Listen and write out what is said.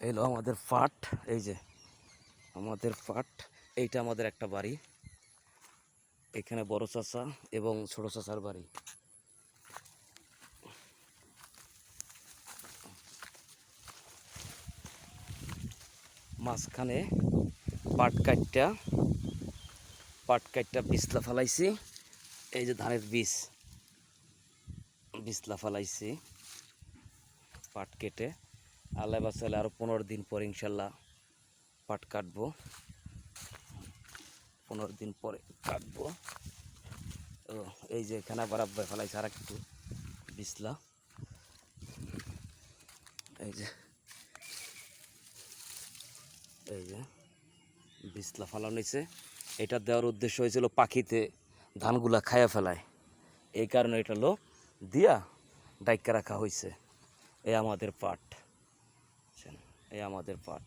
এলো আমাদের পাট। এই যে আমাদের পাট, এইটা আমাদের একটা বাড়ি। এখানে বড় চাচা এবং ছোট চাচার বাড়ি। মাঝখানে পাট কাটটা বিছলা ফেলাইছি। এই যে ধানের বিছলা ফেলাইছি পাট কেটে। আল্লাহ বাঁচালে আরও 15 দিন পরে ইনশাল্লাহ পাট কাটবো। 15 দিন পরে কাটবো। ও এই যে এখানে আবার আব্বাই ফেলাইছে আর একটু বিছলা। এই যে বিছলা ফেলানো হয়েছে। এটা দেওয়ার উদ্দেশ্য হয়েছিল পাখিতে ধানগুলা খায়া ফেলায়, এই কারণে এটা হলো দিয়া ডাইকা রাখা হয়েছে। এই আমাদের পাট, এই আমাদের পাট।